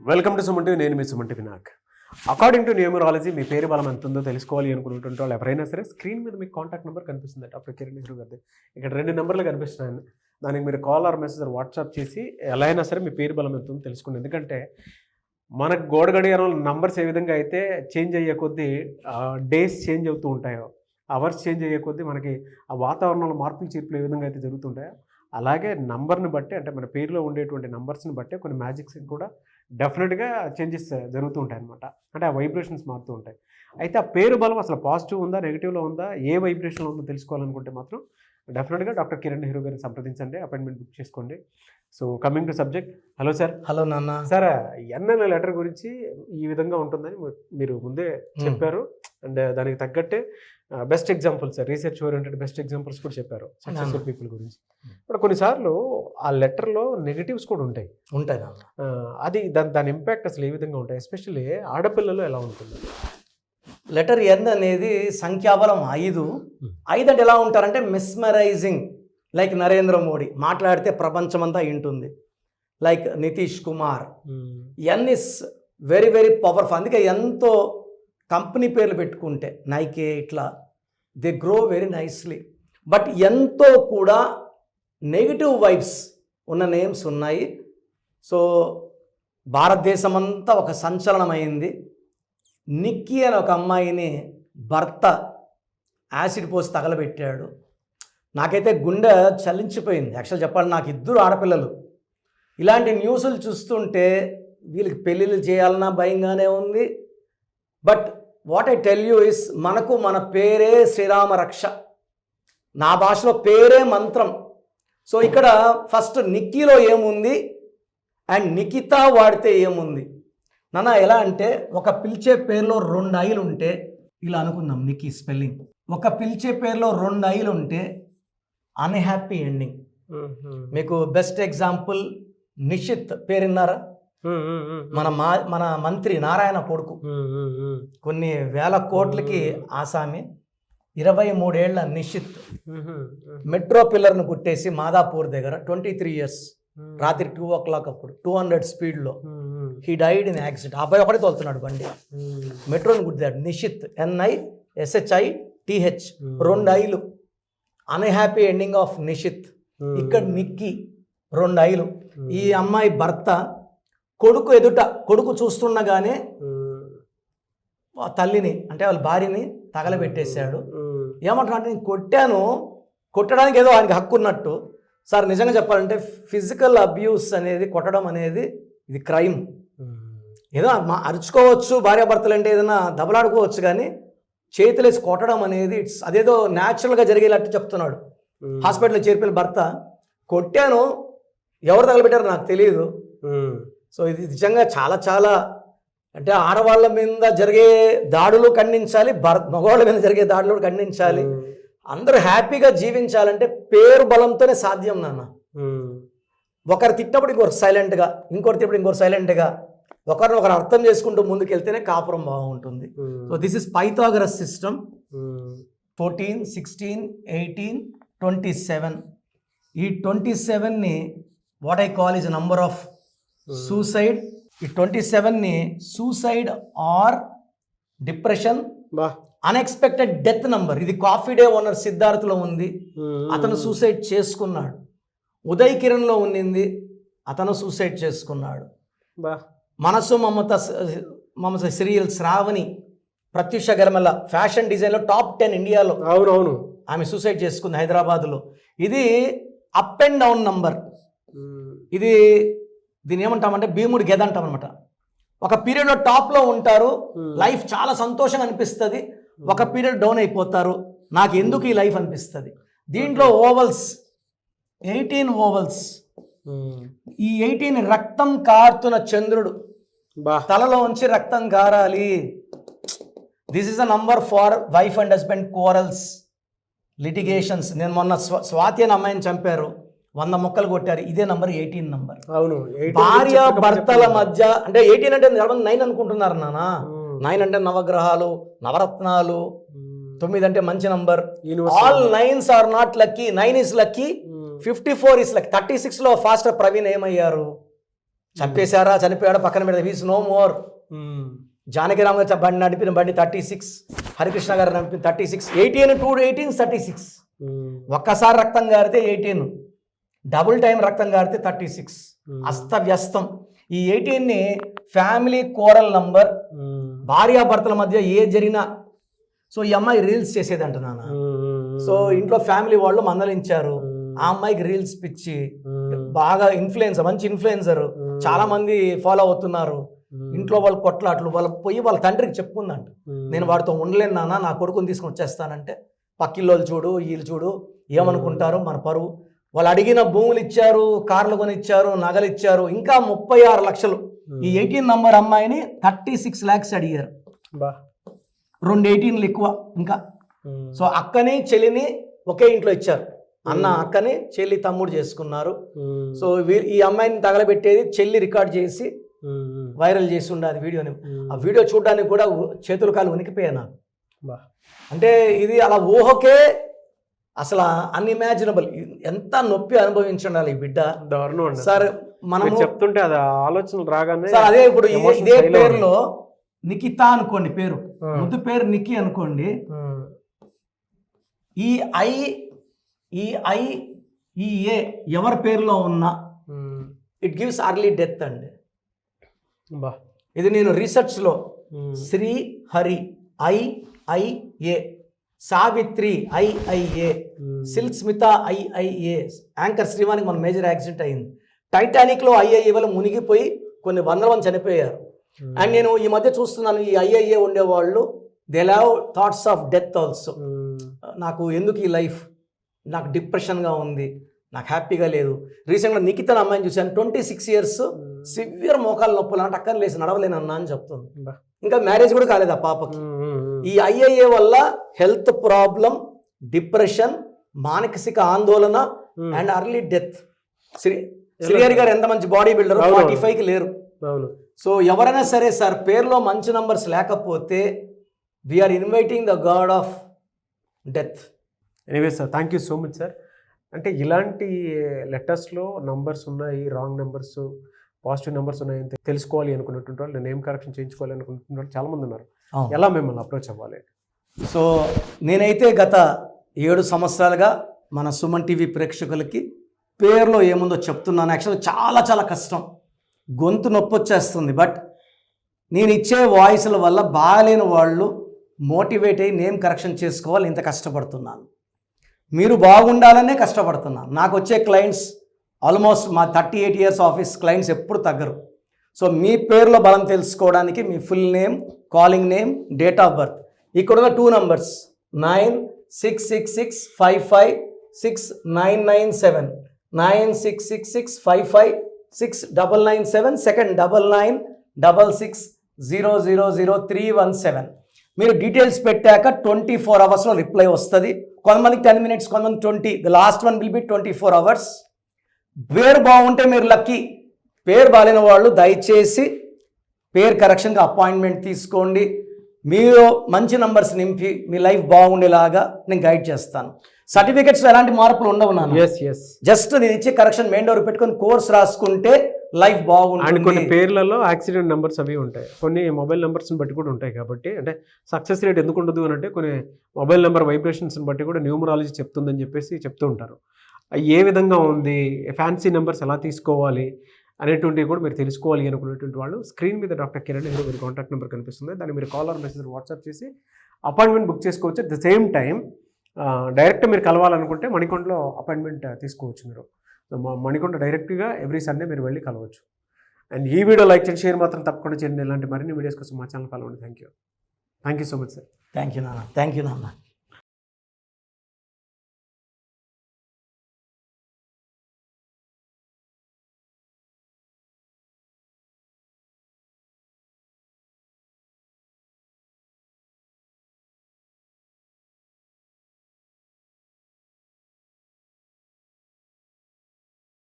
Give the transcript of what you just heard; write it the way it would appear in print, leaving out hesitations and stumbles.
Welcome to Sumanti. నేను మీ Sumanti Vinayak. According to numerology మీ పేరు బలం ఎంత ఉందో తెలుసుకోవాలి అనుకుంటుంటే వాళ్ళు ఎవరైనా సరే స్క్రీన్ మీద మీకు కాంటాక్ట్ నెంబర్ కనిపిస్తుంది. డాక్టర్ కిరణ్ నెహ్రూ గారిది. ఇక్కడ 2 నెంబర్లు కనిపిస్తున్నాయి. దానికి మీరు కాల్ ఆర్ మెసేజ్ వాట్సాప్ చేసి ఎలా అయినా సరే మీ పేరు బలం ఎంత ఉందో తెలుసుకోండి. ఎందుకంటే మనకు గోడ గడియారంలో నంబర్స్ ఏ విధంగా అయితే చేంజ్ అయ్యే కొద్దీ డేస్ చేంజ్ అవుతూ ఉంటాయో, అవర్స్ చేంజ్ అయ్యే కొద్దీ మనకి ఆ వాతావరణంలో మార్పులు చీర్పులు ఏ విధంగా అయితే జరుగుతుంటాయో, అలాగే నంబర్ని బట్టి అంటే మన పేరులో ఉండేటువంటి నంబర్స్ని బట్టి కొన్ని మ్యాజిక్స్ కూడా డెఫినెట్గా చేంజెస్ జరుగుతూ ఉంటాయి అనమాట. అంటే ఆ వైబ్రేషన్స్ మారుతూ ఉంటాయి. అయితే ఆ పేరు బలం అసలు పాజిటివ్ ఉందా, నెగిటివ్లో ఉందా, ఏ వైబ్రేషన్లో ఉందో తెలుసుకోవాలనుకుంటే మాత్రం డెఫినెట్గా డాక్టర్ కిరణ్ నెహ్రూ గారిని సంప్రదించండి, అపాయింట్మెంట్ బుక్ చేసుకోండి. So coming to subject. Hello sir. Hello నాన్న. సార్, ఎన్ఎన్ లెటర్ గురించి ఈ విధంగా ఉంటుందని మీరు ముందే చెప్పారు. అండ్ దానికి తగ్గట్టే best examples, research oriented best examples కూడా చెప్పారు సక్సెస్ఫుల్ పీపుల్ గురించి. ఇప్పుడు కొన్నిసార్లు ఆ లెటర్లో నెగిటివ్స్ కూడా ఉంటాయి. అది దాని ఇంపాక్ట్ అసలు ఏ విధంగా ఉంటాయి, ఎస్పెషల్లీ ఆడపిల్లలు ఎలా ఉంటుంది? లెటర్ ఎన్ అనేది సంఖ్యాబలం 5 అంటే ఎలా ఉంటారంటే మెస్మరైజింగ్. లైక్ నరేంద్ర మోడీ మాట్లాడితే ప్రపంచమంతా వింటుంది. Like Nitish Kumar. And is very very powerful. అందుకే ఎంతో కంపెనీ పేర్లు పెట్టుకుంటే నైకే ఇట్లా they grow very nicely. But ఎంతో కూడా నెగిటివ్ వైబ్స్ ఉన్న నేమ్స్ ఉన్నాయి. సో భారతదేశం అంతా ఒక సంచలనమైంది. నిక్కీ అని ఒక అమ్మాయిని భర్త యాసిడ్ పోసి తగలబెట్టాడు. నాకైతే గుండె చలించిపోయింది. యాక్చువల్ చెప్పాలి, నాకు 2 ఆడపిల్లలు. ఇలాంటి న్యూస్లు చూస్తుంటే వీళ్ళకి పెళ్ళిళ్ళు చేయాలన్నా భయంగానే ఉంది. But what I tell you is, మనకు మన పేరే శ్రీరామ రక్ష. నా భాషలో పేరే మంత్రం. సో ఇక్కడ ఫస్ట్ నిక్కీలో ఏముంది అండ్ నిఖిత వాడితే ఏముంది నాన్న? ఎలా అంటే ఒక పిలిచే పేరులో 2 ఐలు ఉంటే ఇలా అనుకుందాం. నిక్కీ స్పెల్లింగ్. ఒక పిలిచే పేరులో 2 ఐలు ఉంటే అన్హ్యాపీ ఎండింగ్. మీకు బెస్ట్ ఎగ్జాంపుల్ నిషిత్ పేరు విన్నారా? మన మంత్రి నారాయణ కొడుకు. కొన్ని వేల కోట్లకి ఆసామి. 23 ఏళ్ల నిషిత్ మెట్రో పిల్లర్ను కుట్టేసి మాదాపూర్ దగ్గర 23 years రాత్రి 2 o'clock అప్పుడు 200 స్పీడ్లో హీ డైడ్ ఇన్ యాక్సిడెంట్. అబ్బాయి ఒకటే తోలుతున్నాడు బండి. మెట్రోని గుర్తాడు. నిషిత్ NISHITH 2 ఐలు. Unhappy ending of Nishith. ఇక్కడ నిక్కీ 2 ఐలు. ఈ అమ్మాయి భర్త కొడుకు ఎదుట, కొడుకు చూస్తుండగానే తల్లిని అంటే వాళ్ళ భార్యని తగలబెట్టేశాడు. ఏమంటున్నా అంటే నేను కొట్టడానికి ఏదో ఆయనకి హక్కు ఉన్నట్టు. సార్ నిజంగా చెప్పాలంటే ఫిజికల్ అబ్యూస్ అనేది, కొట్టడం అనేది ఇది క్రైమ్. ఏదో అరుచుకోవచ్చు భార్యాభర్తలు అంటే, ఏదైనా దెబ్బలాడుకోవచ్చు, కానీ చేతులేసి కొట్టడం అనేది అదేదో న్యాచురల్గా జరిగేటట్టు చెప్తున్నాడు. హాస్పిటల్లో చేర్పిన భర్త కొట్టాను, ఎవరు తగలబెట్టారో నాకు తెలియదు. సో ఇది నిజంగా చాలా చాలా అంటే ఆడవాళ్ళ మీద జరిగే దాడులు ఖండించాలి, మగవాళ్ళ మీద జరిగే దాడులు ఖండించాలి. అందరూ హ్యాపీగా జీవించాలంటే పేరు బలంతోనే సాధ్యం నాన్న. ఒకరు తిట్టినప్పుడు ఇంకొకరు సైలెంట్గా, ఇంకొకరు తిట్టినప్పుడు ఇంకొకరు సైలెంట్గా, ఒకరు అర్థం చేసుకుంటూ ముందుకెళ్తేనే కాపురం బాగుంటుంది. So this is Pythagoras system. 14, 16, 18, 27. ఈ 27ని what I call is number of suicide. ఈ 27ని suicide or depression, unexpected death number. ఇది కాఫీ డే ఓనర్ సిద్ధార్థలో ఉంది, అతను సూసైడ్ చేసుకున్నాడు. ఉదయ్ కిరణ్లో ఉండింది, అతను సూసైడ్ చేసుకున్నాడు. మనసు మమత సీరియల్ శ్రావణి, ప్రత్యూష గర్మల ఫ్యాషన్ డిజైన్లో టాప్ 10 ఇండియాలో. అవునవును, ఆమె సూసైడ్ చేసుకుంది హైదరాబాద్లో. ఇది అప్ అండ్ డౌన్ నంబర్. దీన్ని ఏమంటామంటే భీముడి గెద అంటాం అనమాట. ఒక పీరియడ్లో టాప్లో ఉంటారు, లైఫ్ చాలా సంతోషంగా అనిపిస్తుంది. ఒక పీరియడ్ డౌన్ అయిపోతారు, నాకు ఎందుకు ఈ లైఫ్ అనిపిస్తుంది. దీంట్లో ఓవల్స్ 18 ఓవల్స్. ఈ 18 రక్తం కారుతున్న చంద్రుడు, తలలో ఉంచి రక్తం కారాలి. This is a number for wife and husband quarrels, litigations. నేను మొన్న స్వాతి అని అమ్మాయిని చంపారు, 100 ముక్కలు కొట్టారు. ఇదే నంబర్ 18 నంబర్. అవును, భార్య భర్తల మధ్య అంటే 18 అంటే 9 అనుకుంటున్నారు నాన్న. 9 అంటే నవగ్రహాలు, నవరత్నాలు. 9 అంటే మంచి number. All 9s are not lucky. 9 is lucky, 54 is lucky. 36లో ఫాస్టర్ ప్రవీణ్ ఏమయ్యారు? చంపేశారా చనిపోయాడా పక్కన పెడతా, హీస్ నో మోర్. జానకిరామ్ గారు బండి నడిపిన బండి 36, హరికృష్ణ గారు నడిపిన 36, 18 2 18 36. ఒక్కసారి రక్తం గారితే 18, డబుల్ టైం రక్తం గారితే 36. అస్తవ్యస్తం. ఈ 18ని ఫ్యామిలీ కోరల్ నంబర్, భార్యాభర్తల మధ్య ఏ జరిగినా. సో ఈ అమ్మాయి రీల్స్ చేసేది అంటున్నాను. సో ఇంట్లో ఫ్యామిలీ వాళ్ళు మందలించారు, ఆ అమ్మాయికి రీల్స్ పిచ్చి, బాగా ఇన్ఫ్లుయెన్సర్, మంచి ఇన్ఫ్లుయెన్సర్, చాలా మంది ఫాలో అవుతున్నారు. ఇంట్లో వాళ్ళు కొట్లాట్లు, వాళ్ళు పోయి వాళ్ళ తండ్రికి చెప్పుకుందంట, నేను వాడితో ఉండలేను నాన్న, నా కొడుకుని తీసుకొని వచ్చేస్తానంటే, పక్కిల్లోళ్ళు చూడు వీళ్ళు చూడు ఏమనుకుంటారు మన పరువు. వాళ్ళు అడిగిన భూములు ఇచ్చారు, కార్లు కొని ఇచ్చారు, నగలు ఇచ్చారు, ఇంకా 36 లక్షలు. ఈ 18 నంబర్ అమ్మాయిని 36 lakhs అడిగారు. 2 18లు ఎక్కువ ఇంకా. సో అక్కని చెల్లిని ఒకే ఇంట్లో ఇచ్చారు. అన్న అక్కని, చెల్లి తమ్ముడు చేసుకున్నారు. సో ఈ అమ్మాయిని తగలబెట్టేది చెల్లి రికార్డ్ చేసి వైరల్ చేసి ఉండాలి వీడియోని. ఆ వీడియో చూడడానికి కూడా చేతులు కాలు వణికిపోయాయి నాకు. అంటే ఇది అలా ఊహకే అసలు అన్ఇమాజినబుల్. ఎంత నొప్పి అనుభవించాలి ఈ బిడ్డ. సార్ మనం చెప్తుంటే అది ఆలోచనలు రాగానే సార్, అదే ఇప్పుడు ఇదే పేరులో నిఖిత అనుకోండి, పేరు ముద్దు పేరు నికి అనుకోండి, ఈ ఏ ఎవరి పేరులో ఉన్నా ఇట్ గివ్స్ అర్లీ డెత్ అండి. ఇది నేను రీసెర్చ్లో Sri Hari IIA, Savitri IIA, Silk Smitha IIA, anchor శ్రీవానికి మన మేజర్ యాక్సిడెంట్ అయింది. టైటానిక్లో IIA వల్ల మునిగిపోయి కొన్ని 100 మంది చనిపోయారు. అండ్ నేను ఈ మధ్య చూస్తున్నాను, ఈ IIA ఉండేవాళ్ళు they have thoughts of death also. నాకు ఎందుకు ఈ లైఫ్, నాకు డిప్రెషన్గా ఉంది, నాకు హ్యాపీగా లేదు. రీసెంట్గా నిఖిత అమ్మాయిని చూశాను, 26 years, సివియర్ మోకాలు నొప్పులు, అంటే అక్కని లేసి నడవలేను అన్నా అని చెప్తుంది. ఇంకా మ్యారేజ్ కూడా కాలేదు ఆ పాపకి. ఈ IIA వల్ల హెల్త్ ప్రాబ్లం, డిప్రెషన్, మానసిక ఆందోళన అండ్ అర్లీ డెత్. శ్రీహరి గారు ఎంత మంచి బాడీ బిల్డర్, 45కి లేరు. సో ఎవరైనా సరే సార్, పేరులో మంచి నంబర్స్ లేకపోతే we are inviting the god of death. Anyway sir, thank you so much sir. అంటే ఇలాంటి లెటర్స్లో నంబర్స్ ఉన్నాయి, రాంగ్ నెంబర్స్, పాజిటివ్ నెంబర్స్ ఉన్నాయని తెలుసుకోవాలి అనుకున్నటువంటి వాళ్ళు, నేమ్ కరెక్షన్ చేయించుకోవాలి అనుకుంటున్న వాళ్ళు చాలామంది ఉన్నారు. ఎలా మిమ్మల్ని అప్రోచ్ అవ్వాలి? సో నేనైతే గత 7 సంవత్సరాలుగా మన సుమన్ టీవీ ప్రేక్షకులకి పేరులో ఏముందో చెప్తున్నాను. యాక్చువల్గా చాలా చాలా కష్టం, గొంతు నొప్పి వచ్చేస్తుంది. బట్ నేను ఇచ్చే వాయిస్ల వల్ల బాగాలేని వాళ్ళు మోటివేట్ అయ్యి నేమ్ కరెక్షన్ చేసుకోవాలి. ఇంత కష్టపడుతున్నాను, మీరు బాగుండాలనే కష్టపడుతున్నాను. నాకు వచ్చే క్లయింట్స్ ఆల్మోస్ట్ మా 38 years ఆఫీస్ క్లయింట్స్ ఎప్పుడు తగ్గరు. సో మీ పేరులో బలం తెలుసుకోవడానికి మీ full name, calling name, date of birth, ఇక్కడున్న 2 numbers 9666556997, 9666556997, సెకండ్ 9966000317. మీరు డీటెయిల్స్ పెట్టాక 24 hours రిప్లై వస్తుంది. కొంతమందికి 10 minutes, కొంతమంది 20. The last one will be 24 hours. పేరు బాగుంటే మీరు లక్కీ. పేరు బాగాలేని వాళ్ళు దయచేసి పేరు కరెక్షన్గా అపాయింట్మెంట్ తీసుకోండి. మీరు మంచి నంబర్స్ నింపి మీ లైఫ్ బాగుండేలాగా నేను గైడ్ చేస్తాను. సర్టిఫికెట్స్లో ఎలాంటి మార్పులు ఉండవు నాన్న. జస్ట్ నేను ఇచ్చే కరెక్షన్ మెయిన్ డోర్ పెట్టుకొని కోర్స్ రాసుకుంటే లైఫ్ బాగుంటుంది. అండ్ కొన్ని పేర్లలో యాక్సిడెంట్ నెంబర్స్ అవి ఉంటాయి, కొన్ని మొబైల్ నెంబర్స్ని బట్టి కూడా ఉంటాయి. కాబట్టి అంటే సక్సెస్ రేట్ ఎందుకు ఉండదు అని అంటే కొన్ని మొబైల్ నెంబర్ వైబ్రేషన్స్ని బట్టి కూడా న్యూమరాలజీ చెప్తుందని చెప్పేసి చెప్తూ ఉంటారు. ఏ విధంగా ఉంది, ఫ్యాన్సీ నెంబర్స్ ఎలా తీసుకోవాలి అనేటువంటివి కూడా మీరు తెలుసుకోవాలి అనుకునేటువంటి వాళ్ళు స్క్రీన్ మీద డాక్టర్ కిరణ్ నెహ్రూ మీరు కాంటాక్ట్ నెంబర్ కనిపిస్తుంది, దాన్ని మీరు కాల్ ఆర్ మెసేజ్ వాట్సాప్ చేసి అపాయింట్మెంట్ బుక్ చేసుకోవచ్చు. At the same time direct మీరు కలవాలనుకుంటే మణికొండలో అపాయింట్మెంట్ తీసుకోవచ్చు. మీరు మణికొండ డైరెక్ట్గా ఎవ్రీ సండే మీరు వెళ్ళి కలవచ్చు. అండ్ ఈ వీడియో లైక్ చేయండి, షేర్ మాత్రం తప్పకుండా చేయండి. ఇలాంటి మరిన్ని వీడియోస్ కోసం మా ఛానల్ ఫాలో అవ్వండి. Thank you so much sir. Thank you నాన్న.